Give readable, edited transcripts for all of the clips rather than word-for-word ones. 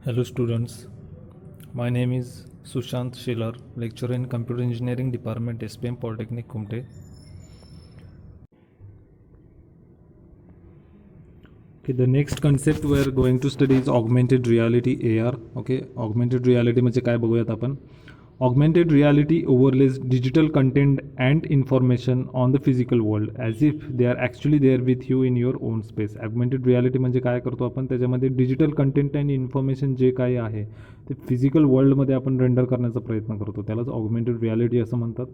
Hello students, my name is Sushant Shelar, lecturer in Computer Engineering Department SPM Polytechnic Kumte. Okay, the next concept we are going to study is augmented reality AR. Okay, augmented reality म्हणजे काय बघूयात आपण. Augmented reality overlays digital content and information on the physical world as if they are actually there with you in your own space. Augmented reality म्हणजे काय करतो आपण, त्याच्यामध्ये digital content आणि इन्फॉर्मेशन जे काही आहे ते फिजिकल वर्ल्डमध्ये आपण रेंडर करण्याचा प्रयत्न करतो, त्यालाच ऑगमेंटेड रियालिटी असं म्हणतात.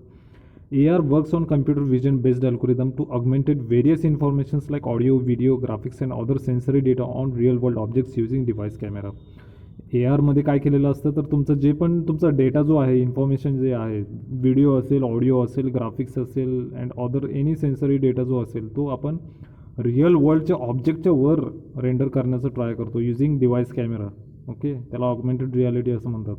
AR works on computer vision based algorithm to augmented various informations like audio, video, graphics and other sensory data on real world objects using device camera. ARमध्ये काय केलेलं असतं, तर तुमचं जे पण तुमचा डेटा जो आहे, इन्फॉर्मेशन जे आहे, व्हिडिओ असेल, ऑडिओ असेल, ग्राफिक्स असेल and other any sensory data जो असेल तो आपण रिअल वर्ल्डच्या ऑब्जेक्टच्या वर रेंडर करण्याचा ट्राय करतो युझिंग डिव्हाइस कॅमेरा. ओके, त्याला ऑगमेंटेड रियालिटी असं म्हणतात.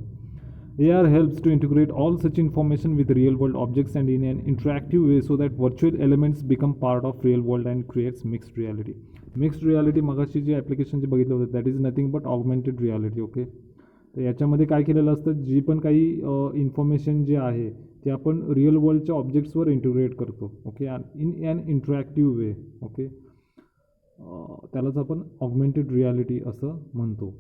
AR helps to integrate all such information with real world objects and in an interactive way so that virtual elements become part of real world and creates mixed reality. Mixed reality मगाशी जी application जे बघितलं होतं that is nothing but augmented reality. Okay, तर याच्यामध्ये काय केलेलं असतं, जी पण काही इन्फॉर्मेशन जे आहे ते आपण रिअल वर्ल्डच्या ऑब्जेक्ट्सवर इंटिग्रेट करतो. Okay, in an interactive way. Okay, त्यालाच आपण ऑगमेंटेड रियालिटी असं म्हणतो.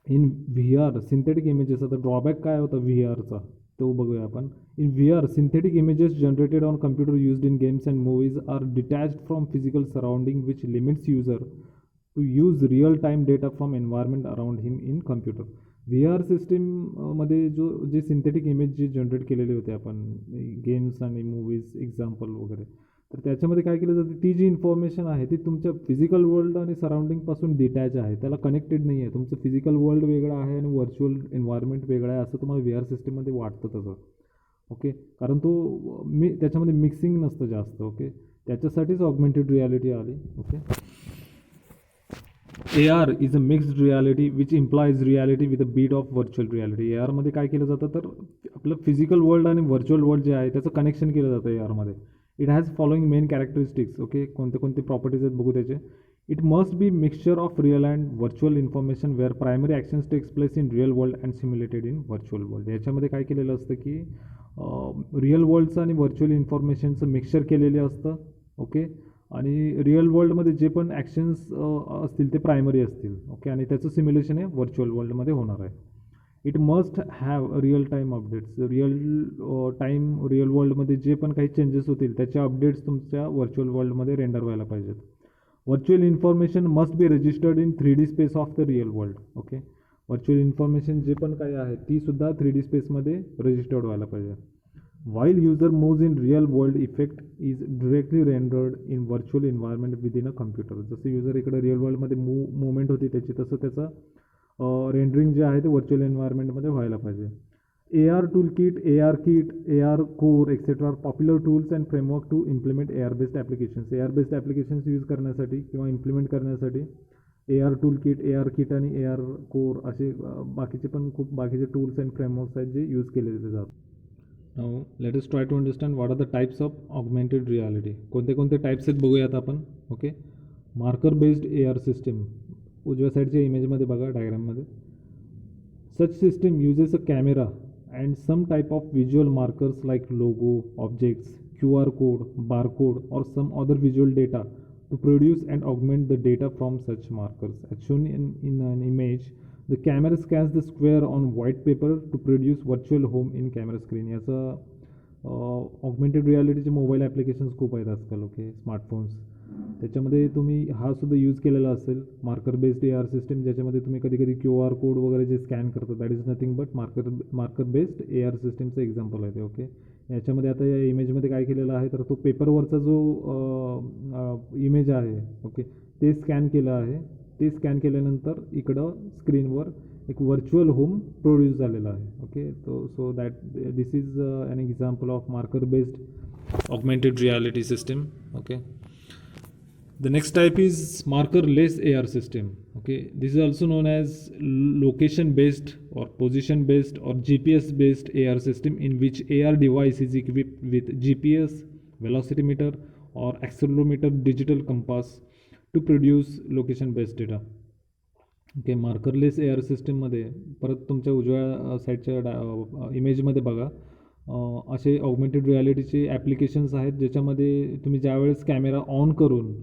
इन VR सिंथेटिक इमेजेस, आता ड्रॉबॅक काय होता VRचा तो बघूया आपण. In VR synthetic images generated on computer used in games and movies are detached from physical surrounding which limits user to use real time data from environment around him in computer. VR सिस्टीममध्ये जे synthetic image जे generate केलेले होते आपण games आणि movies example वगैरे, तर त्याच्यामध्ये काय केलं जातं, ती जी इन्फॉर्मेशन आहे ती तुमच्या फिजिकल वर्ल्ड आणि सराउंडिंगपासून डिटॅच आहे, त्याला कनेक्टेड नाही आहे. तुमचं फिजिकल वर्ल्ड वेगळं आहे आणि व्हर्च्युअल एन्व्हायरमेंट वेगळं आहे असं तुम्हाला VR सिस्टीममध्ये वाटतं तसं. ओके, कारण तो त्याच्यामध्ये मिक्सिंग नसतं जास्त. ओके, त्याच्यासाठीच ऑगमेंटेड रियालिटी आली. Okay, AR is a mixed reality which implies reality with a bit of virtual reality. ARमध्ये काय केलं जातं, तर आपलं फिजिकल वर्ल्ड आणि व्हर्च्युअल वर्ल्ड जे आहे त्याचं कनेक्शन केलं जातं ARमध्ये. It has following main characteristics. Okay, कोणते कोणते प्रॉपर्टीज आहेत बघू त्याचे. It must be mixture of real and virtual information where primary actions takes place in real world and simulated in virtual world. याच्यामध्ये काय केलेलं असतं की रिअल वर्ल्डचं आणि व्हर्च्युअल इन्फॉर्मेशनचं मिक्सचर केलेलं असतं. ओके, आणि रिअल वर्ल्डमध्ये जे पण ॲक्शन्स असतील ते प्रायमरी असतील. ओके, आणि त्याचं सिम्युलेशन हे व्हर्च्युअल वर्ल्डमध्ये होणार आहे. It must have real time updates. Real वर्ल्डमध्ये जे पण काही चेंजेस होतील त्याचे अपडेट्स तुमच्या व्हर्च्युअल वर्ल्डमध्ये रेंडर व्हायला पाहिजेत. Virtual information must be registered in 3D space of the real world. Okay, virtual information जे पण काही आहे ती सुद्धा 3D स्पेसमध्ये रजिस्टर्ड व्हायला पाहिजे. While user moves in real world, effect is directly rendered in virtual environment within a computer. जसं युजर इकडे रिअल वर्ल्डमध्ये मुवमेंट होती त्याची, तसं त्याचं रेंडरिंग जे आहे ते व्हर्च्युअल एन्व्हायरमेंटमध्ये व्हायला पाहिजे. AR toolkit, AR kit, AR core etcetera popular tools and framework to implement AR based applications. AR based applications use करण्यासाठी किंवा इम्प्लिमेंट करण्यासाठी AR toolkit, AR kit आणि AR कोर असे बाकीचे पण खूप बाकीचे टूल्स अँड फ्रेमवर्क्स आहेत जे यूज केले जातात. Now let us try to understand what are the types of augmented reality. कोणते कोणते टाईप्स आहेत बघूयात आपण. Okay, marker based AR system उजव्या साईडच्या इमेजमध्ये बघा डायग्राममध्ये. Such system uses a camera and some type of visual markers like logo, objects, QR code, barcode or some other visual data to produce and augment the data from such markers. As shown in an image, the camera scans the square on white paper to produce virtual home in camera screen. याचं augmented रियालिटीचे mobile applications खूप आहेत आजकाल. Okay, smartphones, त्याच्यामध्ये तुम्ही हा सुद्धा use केलेला असेल मार्कर बेस्ड AR सिस्टीम, ज्याच्यामध्ये तुम्ही कधी कधी QR कोड वगैरे जे स्कॅन करतो that is nothing but marker based AR सिस्टीमचं एक्झाम्पल आहे ते. ओके, याच्यामध्ये आता या इमेजमध्ये काय केलेलं आहे, तर तो पेपरवरचा जो इमेज आहे, ओके, ते स्कॅन केलं आहे. ते स्कॅन केल्यानंतर इकडं स्क्रीनवर एक व्हर्च्युअल होम प्रोड्यूस झालेला आहे. Okay, so that this is an example of marker based augmented reality system. Okay, the next type is marker-less AR system. Okay, this is also known as location-based or position-based or GPS-based AR system in which AR device is equipped with GPS, velocity meter or accelerometer digital compass to produce location-based data. Okay, markerless A R सिस्टीममध्ये परत तुमच्या उजव्या साईडच्या इमेजमध्ये बघा, असे augmented रियालिटीचे applications आहेत ज्याच्यामध्ये तुम्ही ज्यावेळेस कॅमेरा ऑन करून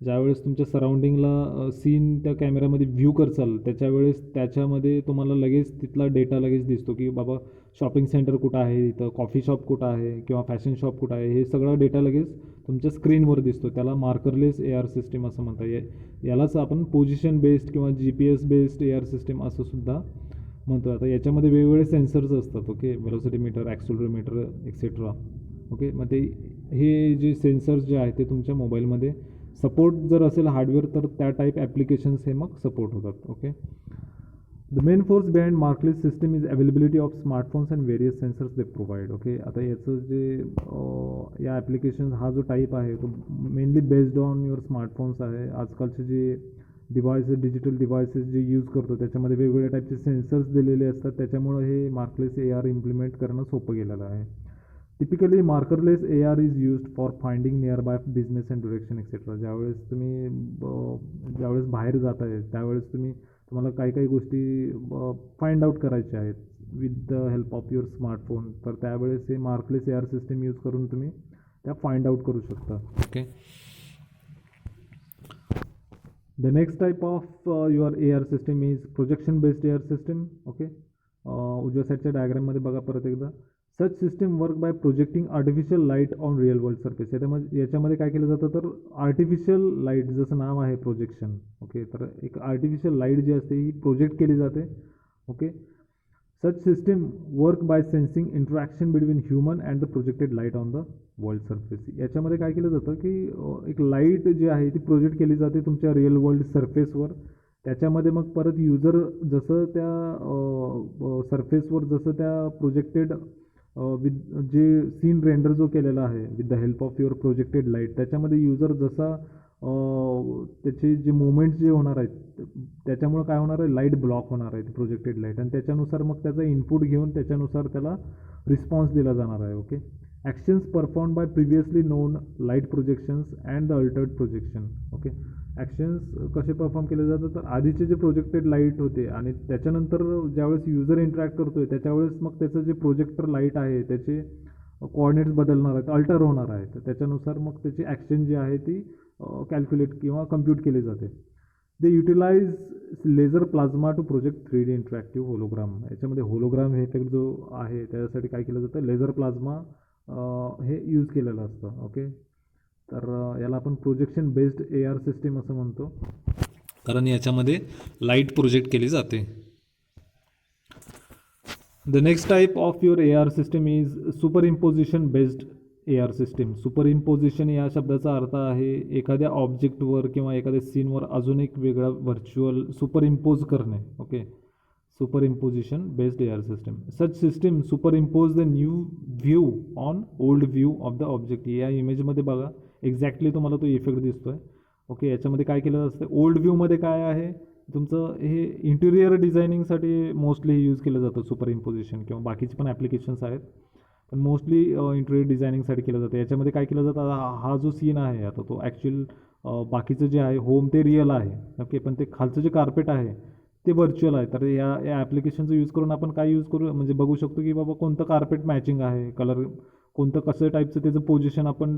ज्यावेळेस तुमच्या सराउंडिंगला सीन त्या कॅमेऱ्यामध्ये व्ह्यू करचाल त्याच्यावेळेस त्याच्यामध्ये तुम्हाला लगेच तिथला डेटा लगेच दिसतो की बाबा शॉपिंग सेंटर कुठं आहे, इथं कॉफी शॉप कुठं आहे किंवा फॅशन शॉप कुठं आहे, हे सगळं डेटा लगेच तुमच्या स्क्रीनवर दिसतो. त्याला मार्करलेस ए आर सिस्टीम असं म्हणतात. यालाच आपण पोझिशन बेस्ड किंवा G P S based A R system असं सुद्धा म्हणतो. आता याच्यामध्ये वेगवेगळे सेन्सर्स असतात. Okay, velocity meter, accelerometer et cetera. Okay, मग ते हे जे सेन्सर्स जे आहेत ते तुमच्या मोबाईलमध्ये सपोर्ट जर असेल हार्डवेअर तर त्या टाईप ॲप्लिकेशन्स हे मग सपोर्ट होतात. Okay, the main force behind markerless system is availability of smartphones and various sensors they provide. Okay, आता याचं जे या ॲप्लिकेशन हा जो टाईप आहे तो mainly based on your smartphones आहे. आजकालचे जे डिव्हायसेस, डिजिटल डिव्हायसेस जे यूज करतो त्याच्यामध्ये वेगवेगळ्या टाईपचे सेन्सर्स दिलेले असतात. त्याच्यामुळं हे मार्कलेस ए आर इम्प्लिमेंट करणं सोपं गेलेलं आहे. Typically markerless A R is used for finding nearby business and direction etcetera. ज्यावेळेस तुम्ही ज्यावेळेस बाहेर जात आहे त्यावेळेस तुम्हाला काही काही गोष्टी फाइंड आउट करायच्या आहेत with the help of your smartphone, तर त्यावेळेस हे markerless A R system use करून तुम्ही त्या फाइंड आउट करू शकता. Okay, the next type of your A R system is projection based A R system. Okay, उजव्या साईडच्या डायग्राममध्ये बघा परत एकदा. Such system work by projecting artificial light on real world surface. याच्यामध्ये काय केलं जातं तर आर्टिफिशियल लाईट, जसं नाव आहे प्रोजेक्शन. ओके, तर एक आर्टिफिशियल लाईट जी असते ही प्रोजेक्ट केली जाते. Okay, such system work bye sensing interaction between human and the projected light on the world surface. याच्यामध्ये काय केलं जातं की एक लाईट जी आहे ती प्रोजेक्ट केली जाते तुमच्या रिअल वर्ल्ड सर्फेसवर. त्याच्यामध्ये मग परत युजर जसं त्या सरफेसवर जसं त्या projected with J scene render जो केलेला आहे with the help of your projected light, त्याच्यामध्ये युजर जसा त्याचे जे मुवमेंट्स जे होणार आहेत त्याच्यामुळं काय होणार आहे, लाईट ब्लॉक होणार आहे प्रोजेक्टेड लाईट, आणि त्याच्यानुसार मग त्याचा इनपुट घेऊन त्याच्यानुसार त्याला रिस्पॉन्स दिला जाणार आहे. Okay, actions perform by previously non light projections and the Altered projection. Okay, actions कसे परफॉर्म केले जातात तर आधीचे जे प्रोजेक्टेड लाईट होते आणि त्याच्यानंतर ज्यावेळेस युजर इंटरॅक्ट करतो आहे त्याच्यावेळेस मग त्याचं जे प्रोजेक्टर लाईट आहे त्याचे कोऑर्डिनेट्स बदलणार आहेत, अल्टर होणार आहे, तर त्याच्यानुसार मग त्याची ॲक्शन जी आहे ती कॅल्क्युलेट किंवा कम्प्यूट केली जाते. They utilize laser plasma to project 3D interactive hologram. याच्यामध्ये होलोग्राम हे इफेक्ट जो आहे त्याच्यासाठी काय केलं जातं, लेझर प्लाझ्मा हे यूज केलेलं असतं. ओके, तर याला आपण projection based A R system असं म्हणतो कारण याच्यामध्ये लाईट प्रोजेक्ट केली जाते. The next type of your A R system is superimposition based A R system. Superimposition या शब्दाचा अर्थ आहे एखाद्या ऑब्जेक्टवर किंवा एखाद्या सीनवर अजून एक वेगळा व्हर्च्युअल सुपर इम्पोज करणे. Okay, superimposition based A R system. Such system superimpose the new view on old view of the object. या इमेजमध्ये बघा एक्झॅक्टली तुम्हाला तो इफेक्ट दिसतो आहे. ओके, याच्यामध्ये काय केलं असतं, ओल्ड व्ह्यूमध्ये काय आहे तुमचं हे इंटिरियर डिझायनिंगसाठी मोस्टली यूज केलं जातं सुपर इम्पोजिशन, किंवा बाकीचे पण ॲप्लिकेशन्स आहेत पण मोस्टली इंटिरियर डिझायनिंगसाठी केलं जातं. याच्यामध्ये काय केलं जातं, हा जो सीन आहे आता तो ॲक्च्युअल बाकीचं जे आहे होम ते रिअल आहे. ओके, पण ते खालचं जे कार्पेट आहे ते व्हर्च्युअल आहे. तर या ॲप्लिकेशनचा यूज करून आपण काय यूज करू म्हणजे बघू शकतो की बाबा कोणतं कार्पेट मॅचिंग आहे, कलर कोणतं कसं टाईपचं त्याचं पोझिशन आपण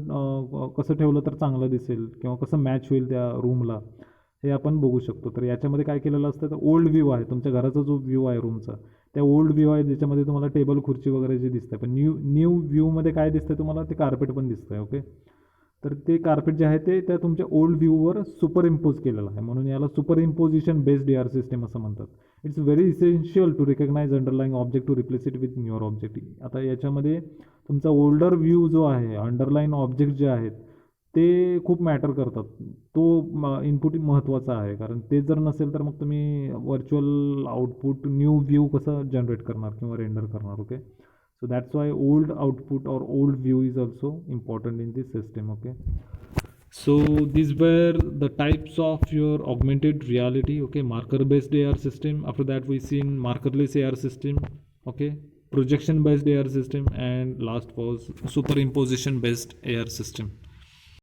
कसं ठेवलं तर चांगलं दिसेल किंवा कसं मॅच होईल त्या रूमला हे आपण बघू शकतो. तर याच्यामध्ये काय केलेलं असतं तर ओल्ड व्ह्यू आहे तुमच्या घराचा जो व्ह्यू आहे रूमचा, त्या ओल्ड व्ह्यू आहे ज्याच्यामध्ये तुम्हाला टेबल खुर्ची वगैरे जे दिसतं आहे, पण न्यू व्ह्यूमध्ये काय दिसतं तुम्हाला ते कार्पेट पण दिसतं आहे. ओके, तर ते कार्पेट जे आहे ते त्या तुमच्या ओल्ड व्ह्यूवर सुपर इम्पोज केलेलं आहे म्हणून याला superimposition based A R system असं म्हणतात. It's very essential to recognise underlying object to replace it with newer object. आता याच्यामध्ये तुमचा ओल्डर व्ह्यू जो आहे, अंडरलाईन ऑब्जेक्ट जे आहेत ते खूप मॅटर करतात. तो इनपुट महत्त्वाचा आहे कारण ते जर नसेल तर मग तुम्ही व्हर्च्युअल आउटपुट न्यू व्ह्यू कसं जनरेट करणार किंवा रेंडर करणार. Okay, so that's why old output or old view is also important in this system. Okay, so these were the types of your augmented reality. Okay, marker based AR system. After that we seen markerless AR system. Okay, projection based AR system, and last was superimposition based AR system.